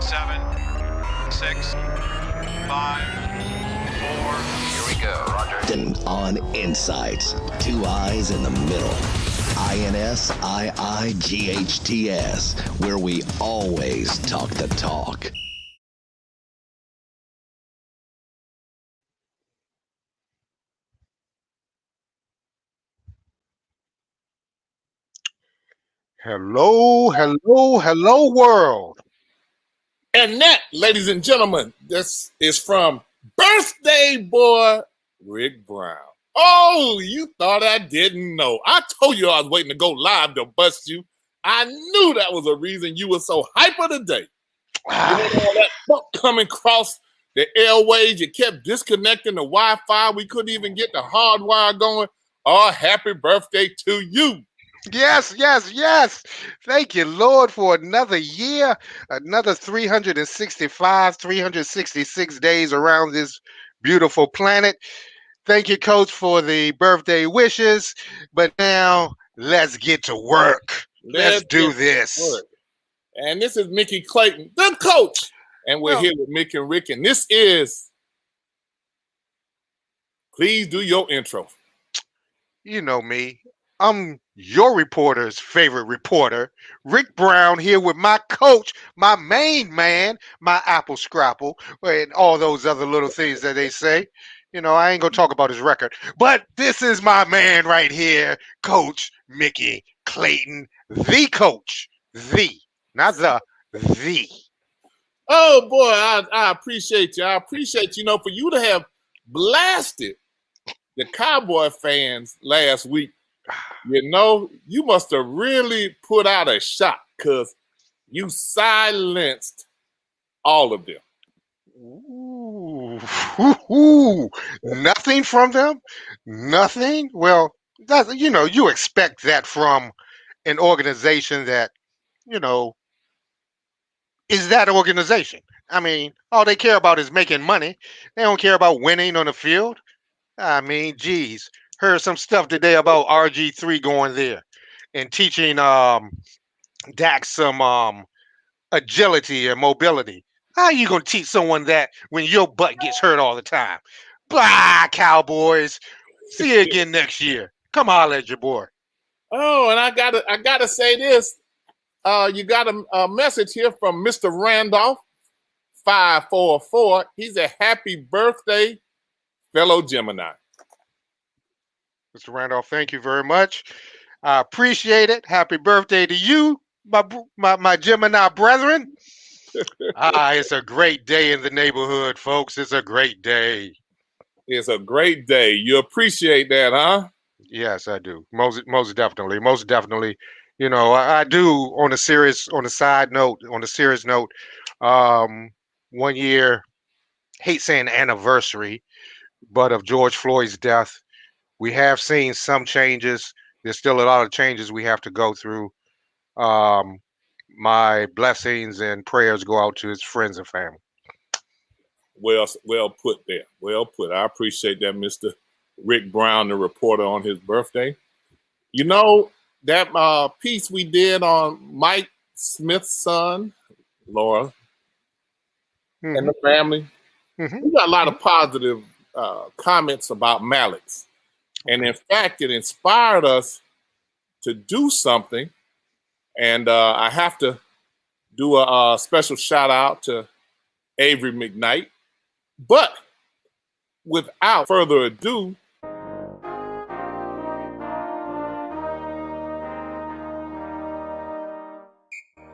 7, 6, 5, 4. Here we go, Roger. On Insights, two eyes in the middle. INSIIGHTS, where we always talk the talk. Hello, hello, hello, world. And that, ladies and gentlemen, this is from birthday boy Rick Brown. Oh, you thought I didn't know. I told you I was waiting to go live to bust you. I knew that was a reason you were so hyper today. You know, all that fuck coming across the airways, you kept disconnecting the Wi-Fi. We couldn't even get the hardwire going. Oh, happy birthday to you. Yes, yes, yes. Thank you, Lord, for another year, another 365, 366 days around this beautiful planet. Thank you, Coach, for the birthday wishes. But now let's get to work. Let's do this. And this is Mickey Clayton, the coach. And we're here with Mick and Rick. And this is, please do your intro. You know me. I'm your reporter's favorite reporter, Rick Brown, here with my coach, my main man, my apple scrapple, and all those other little things that they say. You know, I ain't gonna talk about his record, but this is my man right here, Coach Mickey Clayton, the coach, not the. Oh boy, I appreciate you. I appreciate for you to have blasted the Cowboy fans last week. You know, you must have really put out a shot because you silenced all of them. Ooh, nothing from them? Nothing? Well, that's, you expect that from an organization that, is that organization. I mean, all they care about is making money. They don't care about winning on the field. I mean, geez. Heard some stuff today about RG3 going there and teaching Dak some agility and mobility. How are you going to teach someone that when your butt gets hurt all the time? Blah, Cowboys. See you again next year. Come holler at your boy. Oh, and I gotta say this. You got a message here from Mr. Randolph 544. He said, "Happy birthday, fellow Gemini." Mr. Randolph, thank you very much. I appreciate it. Happy birthday to you, my Gemini brethren. It's a great day in the neighborhood, folks. It's a great day. It's a great day. You appreciate that, huh? Yes, I do. Most definitely. Most definitely. You know, I do on a serious note, 1 year, hate saying anniversary, but of George Floyd's death. We have seen some changes. There's still a lot of changes we have to go through. My blessings and prayers go out to his friends and family. Well put there. Well put. I appreciate that, Mr. Rick Brown, the reporter on his birthday. You know, that piece we did on Mike Smith's son, Laura, and the family, we got a lot of positive comments about Malik's. And in fact, it inspired us to do something. And I have to do a special shout out to Avery McKnight. But without further ado,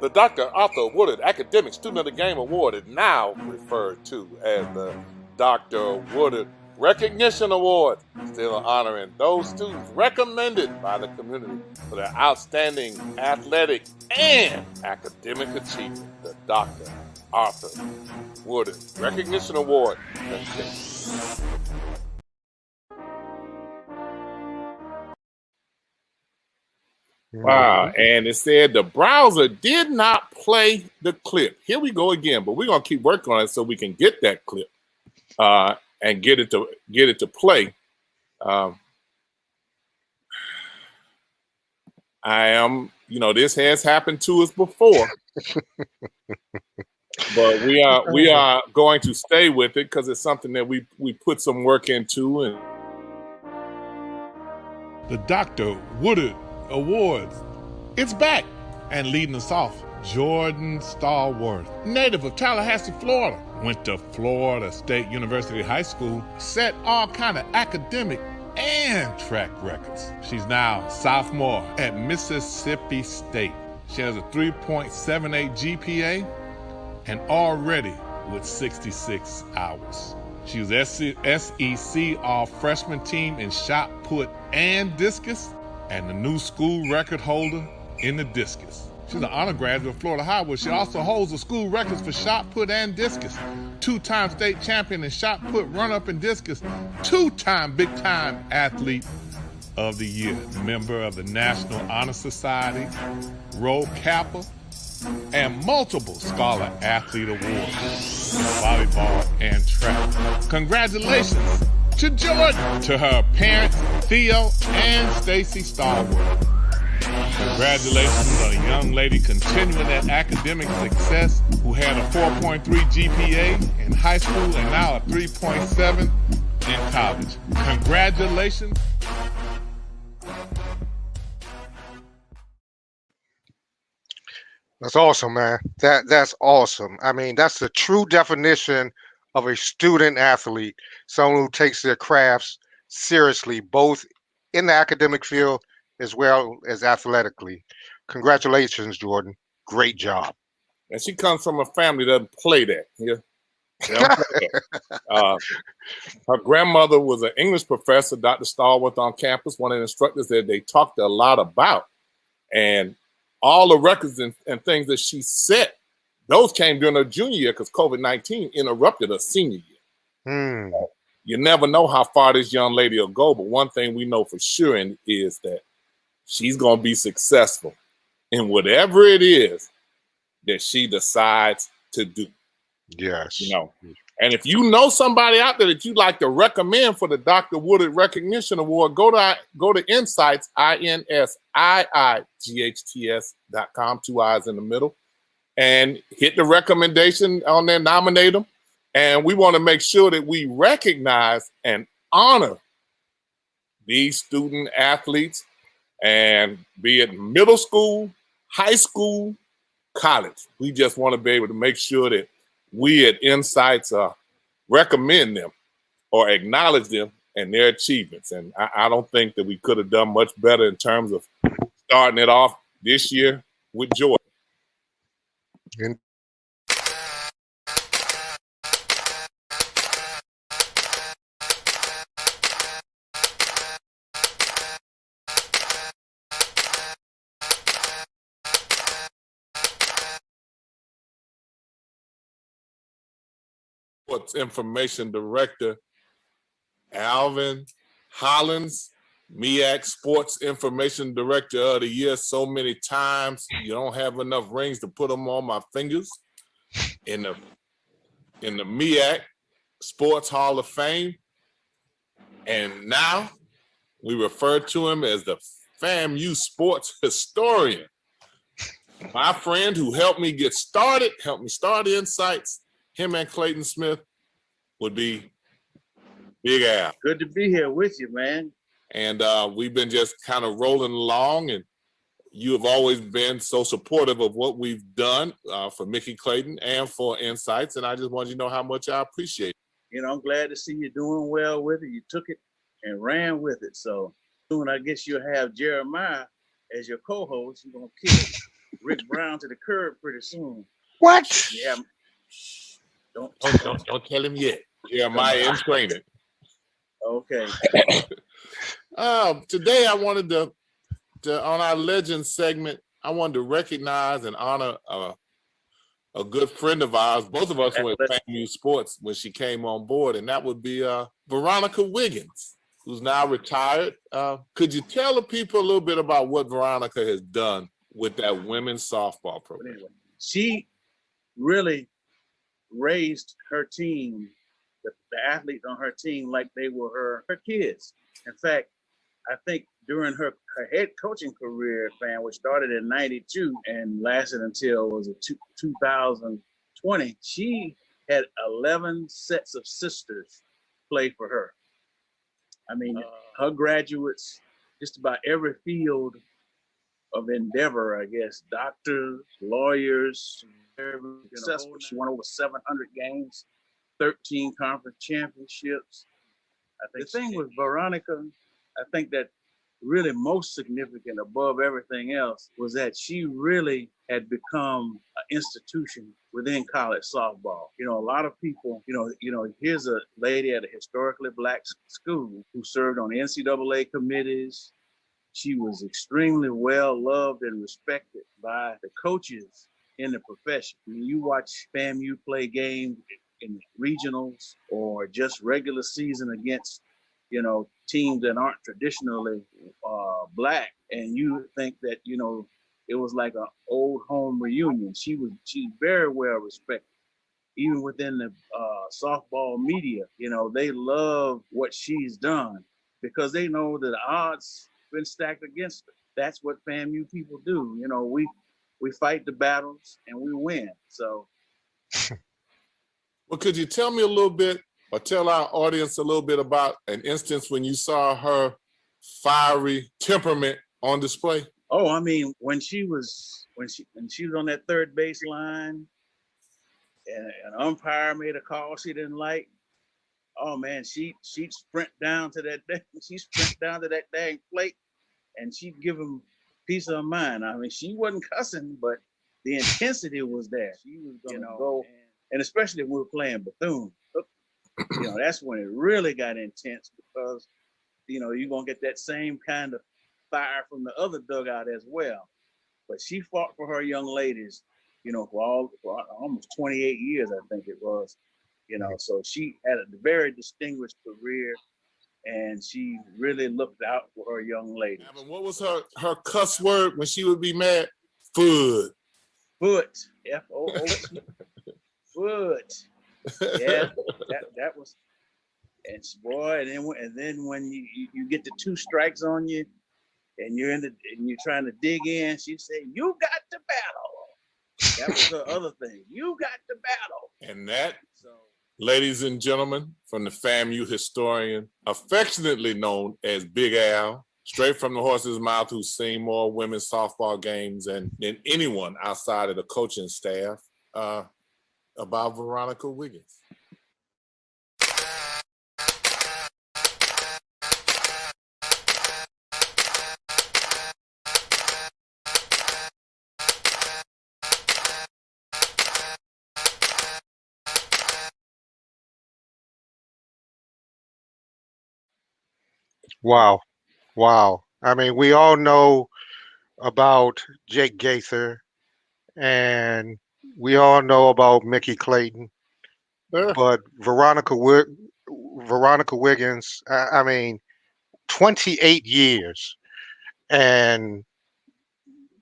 the Dr. Arthur Woodard Academic Student of the Game Award is now referred to as the Dr. Woodard Recognition Award, still honoring those students recommended by the community for their outstanding athletic and academic achievement. The Dr. Arthur Woodard Recognition Award. Wow, and it said the browser did not play the clip. Here we go again, but we're gonna keep working on it so we can get that clip and get it to play. I am, this has happened to us before. But we are going to stay with it because it's something that we put some work into. And the Dr. Woodard Awards, it's back. And leading us off, Jordyne Stallworth, native of Tallahassee, Florida, went to Florida State University High School, set all kind of academic and track records. She's now a sophomore at Mississippi State. She has a 3.78 GPA and already with 66 hours. She was SEC All-Freshman Team in shot put and discus, and the new school record holder in the discus. She's an honor graduate of Florida High, where she also holds the school records for shot put and discus. 2-time state champion in shot put, run-up, and discus. 2-time big-time athlete of the year. Member of the National Honor Society, Rho Kappa, and multiple Scholar Athlete Awards in volleyball and track. Congratulations to Jordyne, to her parents, Theo and Stacy Stallworth. Congratulations on a young lady continuing that academic success who had a 4.3 GPA in high school and now a 3.7 in college. Congratulations. That's awesome, man. That's awesome. I mean, that's the true definition of a student athlete, someone who takes their crafts seriously, both in the academic field as well as athletically. Congratulations, Jordyne. Great job. And she comes from a family that doesn't play that. Yeah. They don't play that. Her grandmother was an English professor, Dr. Stallworth, on campus, one of the instructors that they talked a lot about. And all the records and things that she set, those came during her junior year because COVID-19 interrupted her senior year. You never know how far this young lady will go, but one thing we know for sure is that she's going to be successful in whatever it is that she decides to do. Yes. You know, and if you know somebody out there that you'd like to recommend for the Dr. Woodard Recognition Award, go to Insights, INSIIGHTS.com, 2 I's in the middle, and hit the recommendation on there, nominate them. And we want to make sure that we recognize and honor these student athletes, and be it middle school, high school, college. We just want to be able to make sure that we at Insights recommend them or acknowledge them and their achievements. And I don't think that we could have done much better in terms of starting it off this year with Jordyne. Sports Information Director Alvin Hollins, MEAC Sports Information Director of the Year so many times you don't have enough rings to put them on my fingers. In the MEAC Sports Hall of Fame, and now we refer to him as the FAMU Sports Historian. My friend who helped me get started, helped me start Insights, him and Clayton Smith would be Big Al. Good to be here with you, man. And we've been just kind of rolling along, and you have always been so supportive of what we've done for Mickey Clayton and for Insights. And I just want you to know how much I appreciate it. You know, I'm glad to see you doing well with it. You took it and ran with it. So soon I guess you'll have Jeremiah as your co-host. You're going to kick Rick Brown to the curb pretty soon. What? Yeah. Don't tell him yet. Jeremiah in training. Okay. Today I wanted to on our Legends segment, I wanted to recognize and honor a good friend of ours. Both of us were at FAMU Sports when she came on board, and that would be Veronica Wiggins, who's now retired. Could you tell the people a little bit about what Veronica has done with that women's softball program? Anyway, she really raised her team, the athletes on her team, like they were her kids. In fact, I think during her head coaching career, which started in '92 and lasted until 2012 20, she had 11 sets of sisters play for her. I mean, her graduates, just about every field of endeavor, I guess, doctors, lawyers, successful. She won over 700 games, 13 conference championships. I think the thing with Veronica, I think that really most significant above everything else was that she really had become an institution within college softball. You know, a lot of people, here's a lady at a historically Black school who served on NCAA committees. She was extremely well loved and respected by the coaches in the profession. When you watch FAMU play games in regionals or just regular season against, teams that aren't traditionally Black, and you think that, it was like an old home reunion. She's very well respected. Even within the softball media, they love what she's done because they know that the odds been stacked against her. That's what FAMU people do. We fight the battles and we win. So, well, could you tell me a little bit, or tell our audience a little bit about an instance when you saw her fiery temperament on display? Oh, I mean, when she was on that third base line, and an umpire made a call she didn't like. Oh man, she'd sprint down to that dang plate, and she'd give him peace of mind. I mean, she wasn't cussing, but the intensity was there. She was gonna go, and especially when we were playing Bethune, that's when it really got intense because you're gonna get that same kind of fire from the other dugout as well. But she fought for her young ladies, for almost 28 years, I think it was. So she had a very distinguished career, and she really looked out for her young ladies. What was her cuss word when she would be mad? Foot. Foot. F-O-O-T. Foot. Yeah, that was. And boy, and then when you get the two strikes on you, and you're trying to dig in, she said, "You got to battle." That was her other thing. You got to battle. And that, ladies and gentlemen, from the FAMU historian, affectionately known as Big Al, straight from the horse's mouth, who's seen more women's softball games than anyone outside of the coaching staff, about Veronica Wiggins. Wow. I mean, we all know about Jake Gaither, and we all know about Mickey Clayton, but Veronica Wiggins, I mean, 28 years, and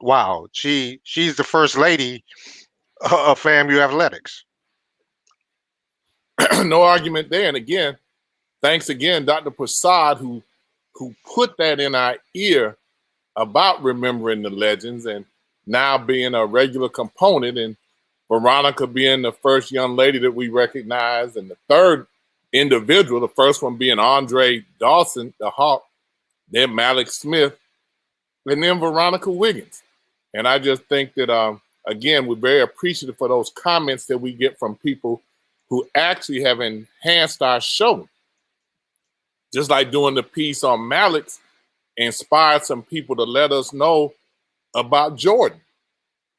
wow, she's the first lady of FAMU athletics. No argument there. And again, thanks again, Dr. Prasad, who put that in our ear about remembering the legends and now being a regular component, and Veronica being the first young lady that we recognize, and the third individual, the first one being Andre Dawson, the Hawk, then Malik Smith, and then Veronica Wiggins. And I just think that, again, we're very appreciative for those comments that we get from people who actually have enhanced our show. Just like doing the piece on Malik's inspired some people to let us know about Jordan.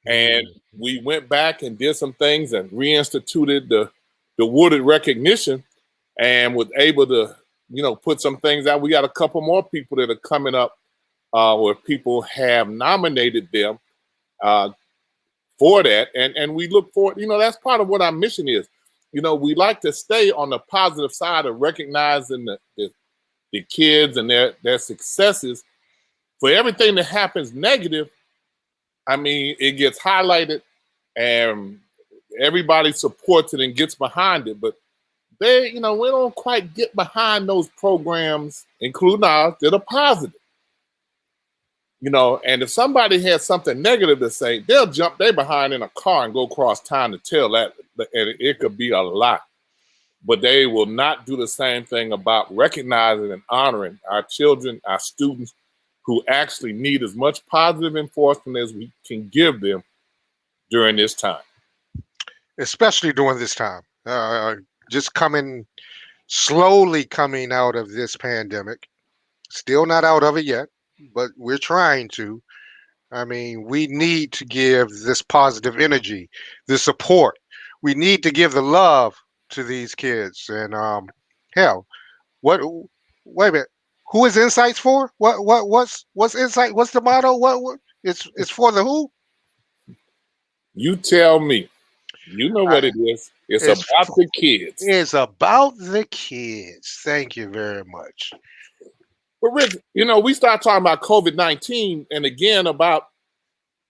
And we went back and did some things and reinstituted the Woodard Recognition and was able to, put some things out. We got a couple more people that are coming up where people have nominated them for that. And we look forward, that's part of what our mission is. We like to stay on the positive side of recognizing the kids and their successes. For everything that happens negative, I mean, it gets highlighted and everybody supports it and gets behind it. But we don't quite get behind those programs, including ours, that are positive. You know, and if somebody has something negative to say, they'll jump their behind in a car and go across town to tell that, and it could be a lot. But they will not do the same thing about recognizing and honoring our children, our students, who actually need as much positive enforcement as we can give them during this time. Especially during this time. Just slowly coming out of this pandemic. Still not out of it yet, but we're trying to. I mean, we need to give this positive energy, the support. We need to give the love to these kids. And hell, wait a minute. Who is Insights for? What's Insight? What's the motto? What it's for the who? You tell me. You know what it is. It's about the kids. It's about the kids. Thank you very much. But Rick, you know, we start talking about COVID-19 and again about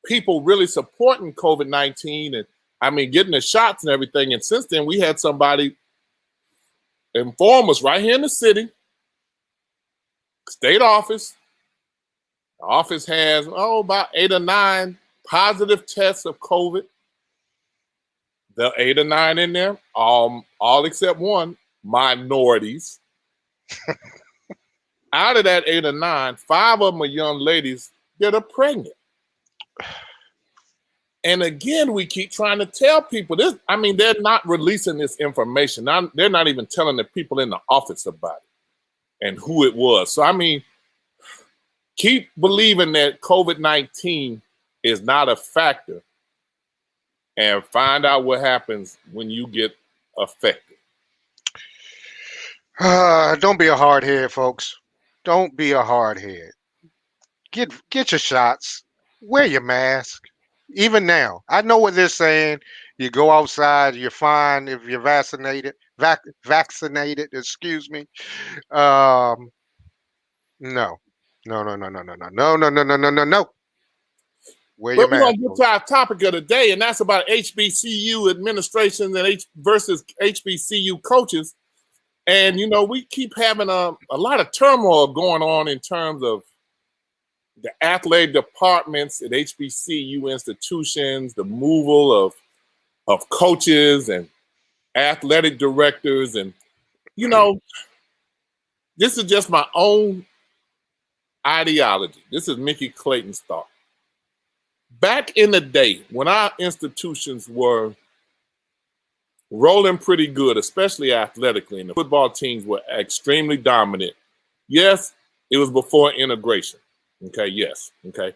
people really supporting COVID-19 and I mean getting the shots and everything. And since then, we had somebody inform us right here in the city, state office. The office has about 8 or 9 positive tests of COVID. There are 8 or 9 in there, all except one, minorities. Out of that 8 or 9, 5 of them are young ladies that are pregnant. And again, we keep trying to tell people this. I mean, they're not releasing this information. They're not even telling the people in the office about it and who it was. So, I mean, keep believing that COVID-19 is not a factor and find out what happens when you get affected. Don't be a hard head, folks. Don't be a hard head. Get your shots. Wear your mask. Even now, I know what they're saying. You go outside, you're fine if you're vaccinated. Vaccinated, excuse me. No. Wear your But we're mask. going to get to our topic of the day, and that's about HBCU administrations and versus HBCU coaches. And, you know, we keep having a lot of turmoil going on in terms of the athletic departments at HBCU institutions, the removal of coaches and athletic directors. And, you know, this is just my own ideology. This is Mickey Clayton's thought. Back in the day, when our institutions were rolling pretty good, especially athletically, and the football teams were extremely dominant. Yes, it was before integration. Okay, yes, okay.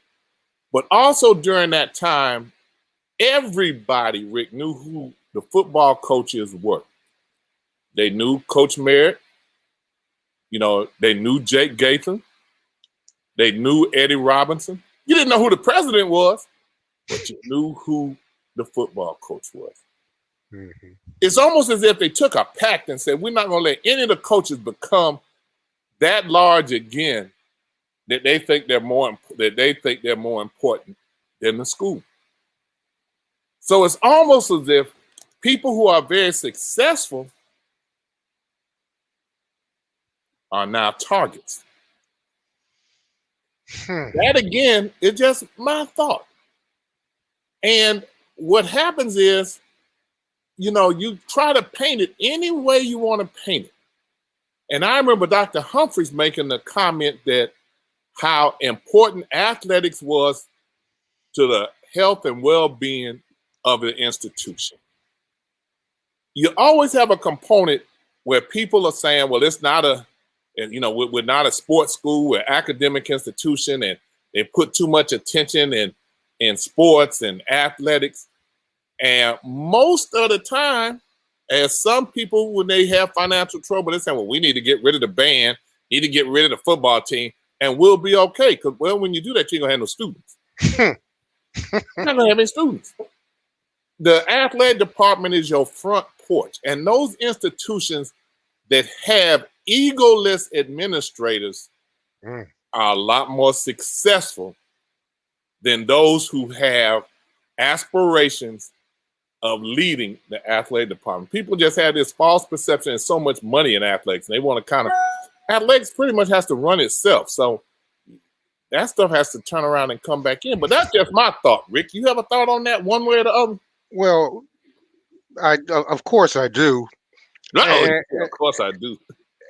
But also during that time, everybody, Rick, knew who the football coaches were. They knew Coach Merritt. You know, they knew Jake Gaithan. They knew Eddie Robinson. You didn't know who the president was, but you knew who the football coach was. Mm-hmm. It's almost as if they took a pact and said, we're not going to let any of the coaches become that large again that they think they're more important than the school. So it's almost as if people who are very successful are now targets. That again is just my thought. And what happens is, you know, you try to paint it any way you want to paint it. And I remember Dr. Humphreys making the comment that how important athletics was to the health and well-being of the institution. You always have a component where people are saying, well, it's not we're not a sports school, we're an academic institution, and they put too much attention in sports and athletics. And most of the time, as some people, when they have financial trouble, they say, well, we need to get rid of the band, need to get rid of the football team, and we'll be okay. Because, well, when you do that, you're going to have no students. You're not going to have any students. The athletic department is your front porch. And those institutions that have egoless administrators are a lot more successful than those who have aspirations of leading the athletic department. People just have this false perception there's so much money in athletics, and they want to athletics pretty much has to run itself. So that stuff has to turn around and come back in. But that's just my thought, Rick. You have a thought on that one way or the other? Well, of course I do. No, And, of course I do.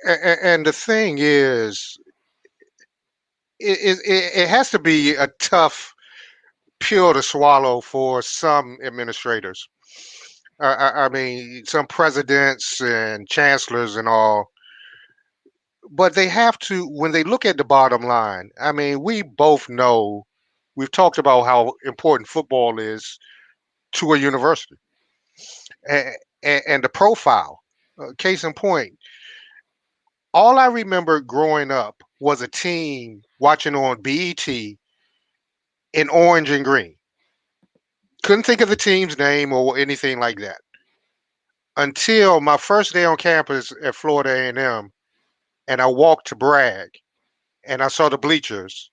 and the thing is, it has to be a tough pill to swallow for some administrators. I mean, some presidents and chancellors and all, but they have to, when they look at the bottom line, I mean, we both know, we've talked about how important football is to a university and the profile. Case in point, all I remember growing up was a team watching on BET in orange and green. Couldn't think of the team's name or anything like that until my first day on campus at Florida A&M, and I walked to Bragg, and I saw the bleachers,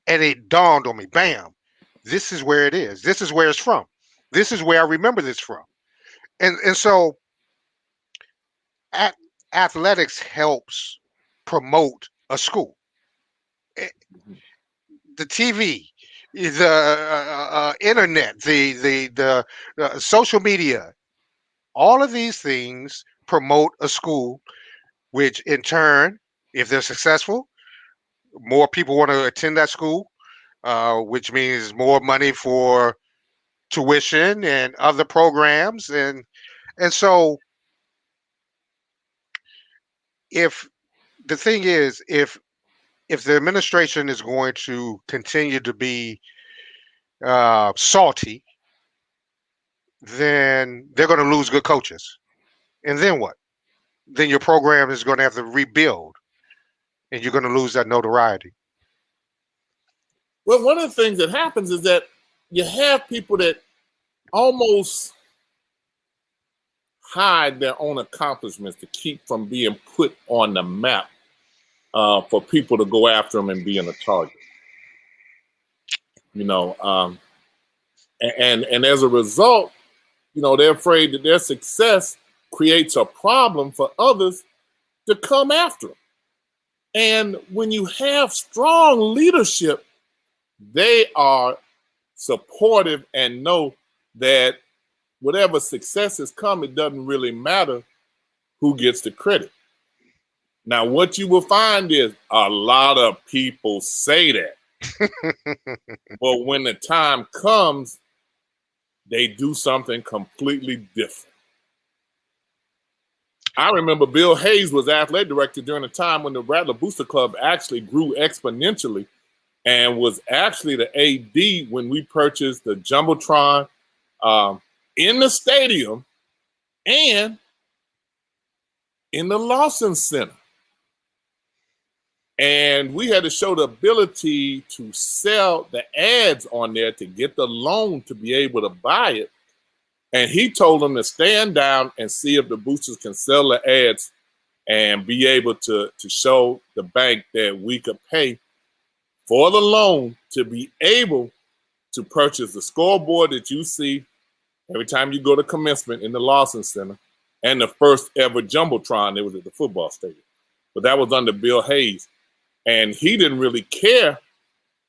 and it dawned on me, bam, this is where it is. This is where it's from. This is where I remember this from. And so athletics helps promote a school. The TV, the internet, the social media, all of these things promote a school, which in turn, if they're successful, more people want to attend that school, which means more money for tuition and other programs. And so if the thing is, if the administration is going to continue to be salty, then they're going to lose good coaches. And then what? Then your program is going to have to rebuild, and you're going to lose that notoriety. Well, one of the things that happens is that you have people that almost hide their own accomplishments to keep from being put on the map for people to go after them and being a target. You know, and as a result, you know, they're afraid that their success creates a problem for others to come after them. And when you have strong leadership, they are supportive and know that whatever successes come, it doesn't really matter who gets the credit. Now, what you will find is a lot of people say that. But when the time comes, they do something completely different. I remember Bill Hayes was athletic director during a time when the Rattler Booster Club actually grew exponentially and was actually the AD when we purchased the Jumbotron in the stadium and in the Lawson Center. And we had to show the ability to sell the ads on there to get the loan to be able to buy it. And he told them to stand down and see if the boosters can sell the ads and be able to show the bank that we could pay for the loan to be able to purchase the scoreboard that you see every time you go to commencement in the Lawson Center and the first ever Jumbotron that was at the football stadium. But that was under Bill Hayes. And he didn't really care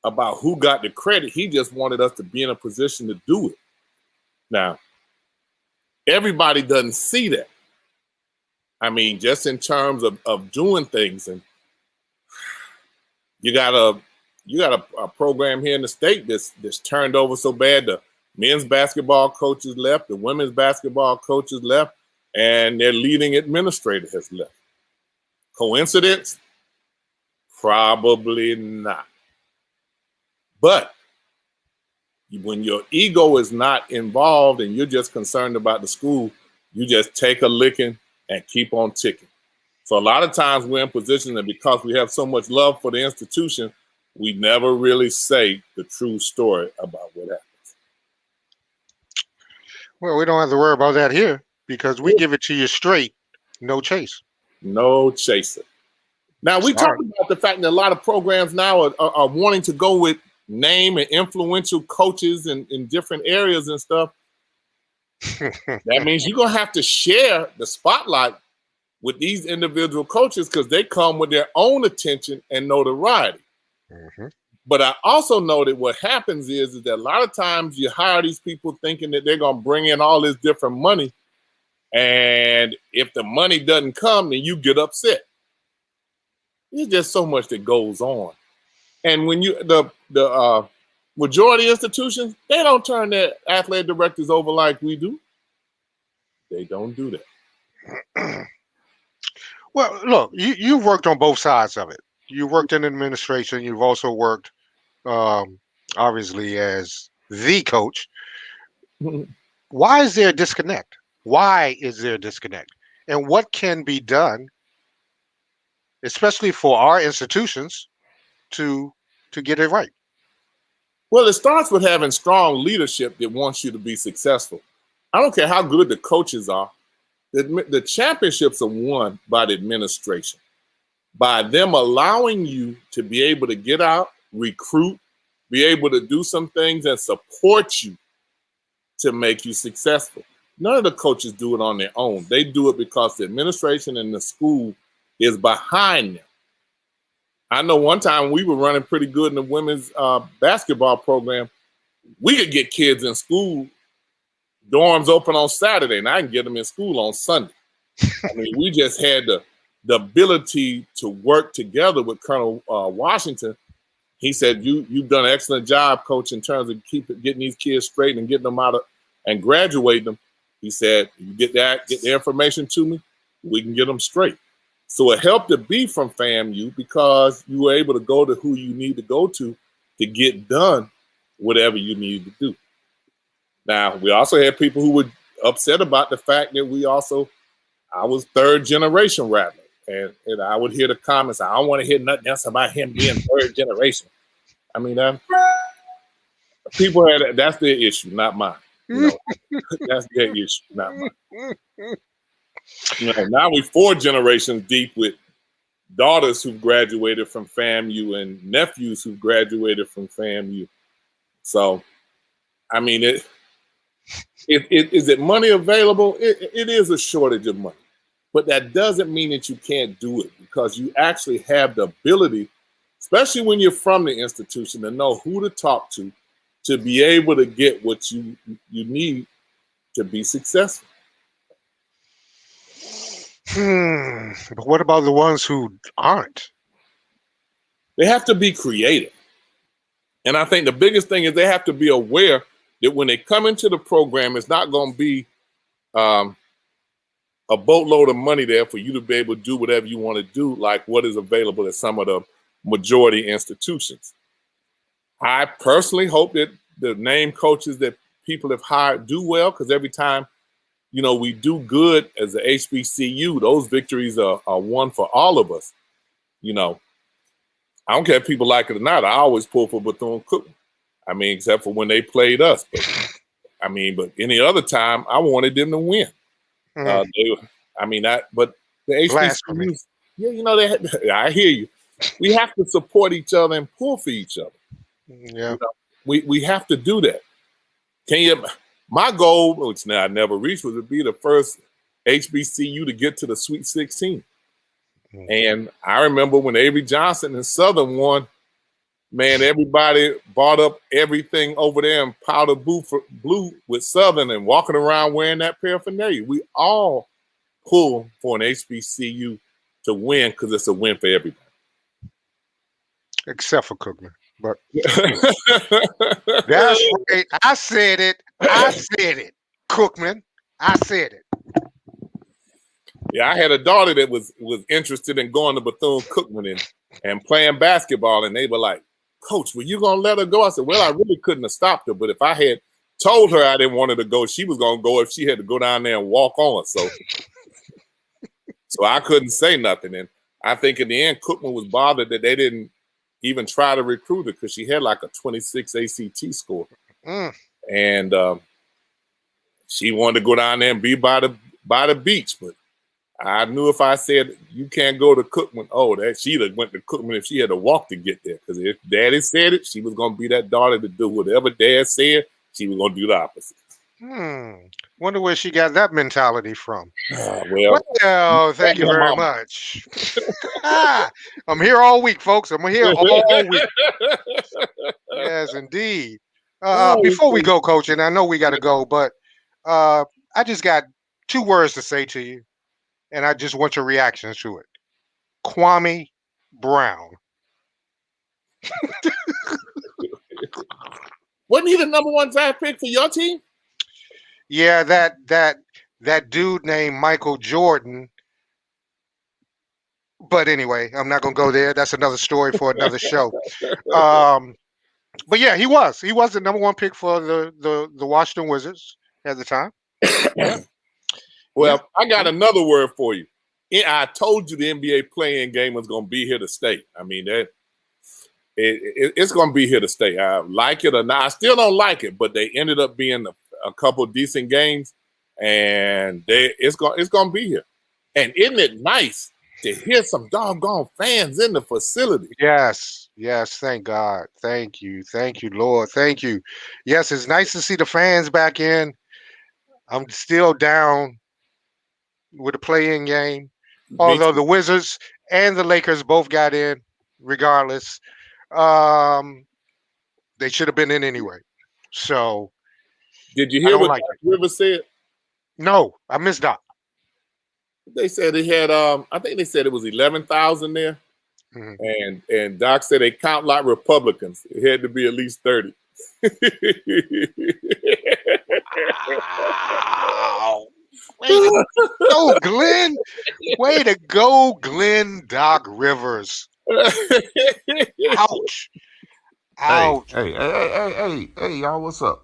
about who got the credit. He just wanted us to be in a position to do it. Now, everybody doesn't see that. I mean, just in terms of doing things. And you got a program here in the state that's turned over so bad. The men's basketball coaches left, the women's basketball coaches left, and their leading administrator has left. Coincidence? Probably not. But when your ego is not involved and you're just concerned about the school, you just take a licking and keep on ticking. So a lot of times we're in position that because we have so much love for the institution, we never really say the true story about what happens. Well, we don't have to worry about that here because we give it to you straight, no chase. No chaser. Now, we talked about the fact that a lot of programs now are wanting to go with name and influential coaches in different areas and stuff. That means you're going to have to share the spotlight with these individual coaches because they come with their own attention and notoriety. Mhm. But I also know that what happens is that a lot of times you hire these people thinking that they're going to bring in all this different money. And if the money doesn't come, then you get upset. There's just so much that goes on. And when you, the majority institutions, they don't turn their athletic directors over like we do. They don't do that. Well, look, you've worked on both sides of it. You worked in administration. You've also worked, obviously, as the coach. Why is there a disconnect? Why is there a disconnect? And what can be done, especially for our institutions, to get it right? Well, it starts with having strong leadership that wants you to be successful. I don't care how good the coaches are. The championships are won by the administration, by them allowing you to be able to get out, recruit, be able to do some things and support you to make you successful. None of the coaches do it on their own. They do it because the administration and the school is behind them. I know one time we were running pretty good in the women's basketball program. We could get kids in school, dorms open on Saturday, and I can get them in school on Sunday. I mean, we just had the ability to work together with Colonel Washington. He said, you've done an excellent job, Coach, in terms of getting these kids straight and getting them out of and graduating them. He said, you get the information to me, we can get them straight. So it helped to be from FAMU because you were able to go to who you need to go to get done whatever you need to do. Now, we also had people who were upset about the fact that I was third generation rattler. And I would hear the comments, I don't want to hear nothing else about him being third generation. I mean, people that's their issue, not mine. You know, that's their issue, not mine. You know, now we're 4 generations deep with daughters who've graduated from FAMU and nephews who've graduated from FAMU. So, I mean, is it money available? It is a shortage of money. But that doesn't mean that you can't do it because you actually have the ability, especially when you're from the institution, to know who to talk to be able to get what you need to be successful. But what about the ones who aren't? They have to be creative. And I think the biggest thing is they have to be aware that when they come into the program, it's not going to be a boatload of money there for you to be able to do whatever you want to do, like what is available at some of the majority institutions. I personally hope that the name coaches that people have hired do well, because every time, you know, we do good as a HBCU, those victories are won for all of us. You know, I don't care if people like it or not. I always pull for Bethune-Cookman. I mean, except for when they played us. But any other time, I wanted them to win. But the HBCUs, yeah, you know, I hear you. We have to support each other and pull for each other. Yeah, you know, we have to do that. My goal, which now I never reached, was to be the first HBCU to get to the Sweet 16. And I remember when Avery Johnson and Southern won, man, everybody bought up everything over there in powder blue with Southern and walking around wearing that paraphernalia. We all pull for an HBCU to win because it's a win for everybody. Except for Cookman. But that's right. I said it. Cookman. I said it. Yeah, I had a daughter that was interested in going to Bethune-Cookman and playing basketball, and they were like, Coach, were you going to let her go? I said, well, I really couldn't have stopped her, but if I had told her I didn't want her to go, she was going to go if she had to go down there and walk on. So I couldn't say nothing. And I think in the end, Cookman was bothered that they didn't even try to recruit her because she had like a 26 ACT score. And she wanted to go down there and be by the beach. But I knew if I said, you can't go to Cookman, she'd have went to Cookman if she had to walk to get there. Because if Daddy said it, she was going to be that daughter to do whatever Dad said. She was going to do the opposite. Wonder where she got that mentality from. Well, Well, thank you your very mama. much. I'm here all week, folks. I'm here all week. Yes, indeed. Before we go, Coach, and I know we got to go, but I just got 2 words to say to you, and I just want your reactions to it. Kwame Brown. Wasn't he the number 1 draft pick for your team? Yeah, that dude named Michael Jordan. But anyway, I'm not gonna go there. That's another story for another show. But yeah, he was the number 1 pick for the Washington Wizards at the time. Yeah. Well, I got another word for you. I told you the NBA play-in game was going to be here to stay. I mean, it's going to be here to stay. I like it or not. I still don't like it, but they ended up being a couple decent games, and it's going to be here. And isn't it nice to hear some doggone fans in the facility? Yes, thank God. Thank you, Lord. Thank you. Yes, it's nice to see the fans back in. I'm still down with the play-in game, although the Wizards and the Lakers both got in regardless. They should have been in anyway. So did you hear what Doc Rivers said? No, I missed Doc. They said they had I think they said it was 11,000 there. Mm-hmm. And Doc said they count like Republicans. It had to be at least 30. Wow. Way to go, Glenn. Way to go, Glenn Doc Rivers. Ouch. Ouch. Hey, y'all, what's up?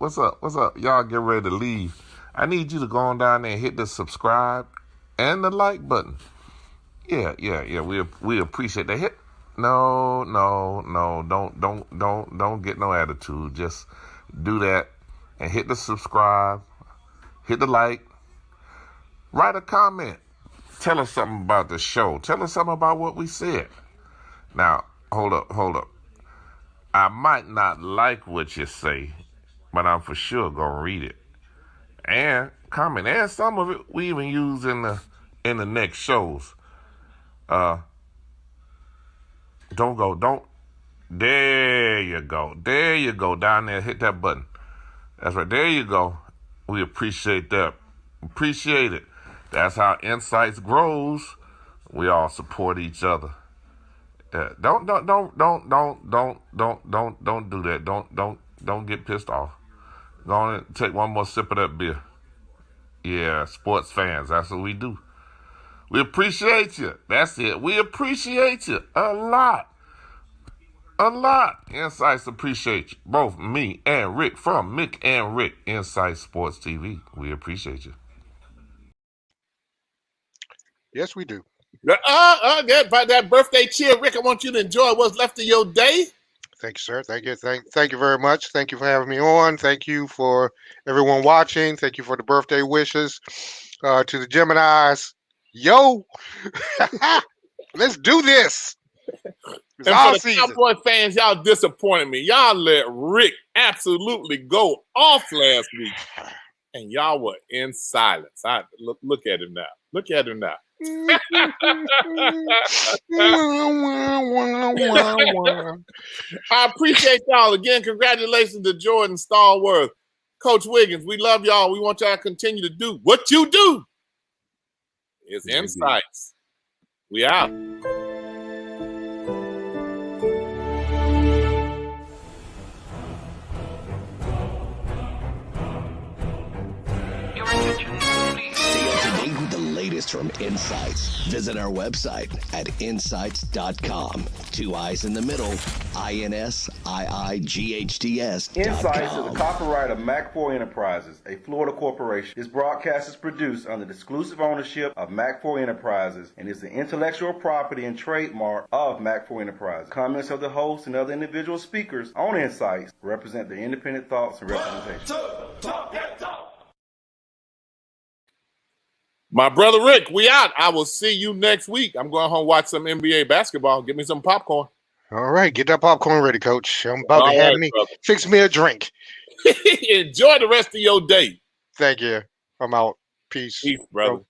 Y'all get ready to leave. I need you to go on down there and hit the subscribe and the like button. Yeah. We appreciate that. Hit. No. Don't get no attitude. Just do that and hit the subscribe, hit the like, write a comment. Tell us something about the show. Tell us something about what we said. Now, hold up. I might not like what you say, but I'm for sure gonna read it and comment. And some of it we even use in the next shows. There you go. Down there, hit that button. That's right. There you go. We appreciate that. Appreciate it. That's how Insights grows. We all support each other. Don't do that. Don't get pissed off. Go on and take one more sip of that beer. Yeah, sports fans, that's what we do. We appreciate you. That's it. We appreciate you a lot. Insights appreciate you. Both me and Rick from Mick and Rick Insight Sports TV. We appreciate you. Yes, we do. That birthday cheer, Rick. I want you to enjoy what's left of your day. Thank you, sir. Thank you. Thank you very much. Thank you for having me on. Thank you for everyone watching. Thank you for the birthday wishes to the Geminis. Yo, let's do this. It's and all for the season. Cowboy fans, y'all disappointed me. Y'all let Rick absolutely go off last week, and y'all were in silence. Look at him now. Look at him now. I appreciate y'all. Again, congratulations to Jordyne Stallworth. Coach Wiggins, we love y'all. We want y'all to continue to do what you do. It's Insights. We out. From Insights. Visit our website at insights.com. 2 I's in the middle. INSIIGHTS. Insights is a copyright of Mac4 Enterprises, a Florida corporation. This broadcast is produced under the exclusive ownership of Mac4 Enterprises and is the intellectual property and trademark of Mac4 Enterprises. Comments of the host and other individual speakers on Insights represent their independent thoughts and representation. My brother Rick, we out. I will see you next week. I'm going home and watch some NBA basketball. Get me some popcorn. All right, get that popcorn ready, Coach. I'm about to have me fix me a drink. Enjoy the rest of your day. Thank you. I'm out. Peace. Peace, brother.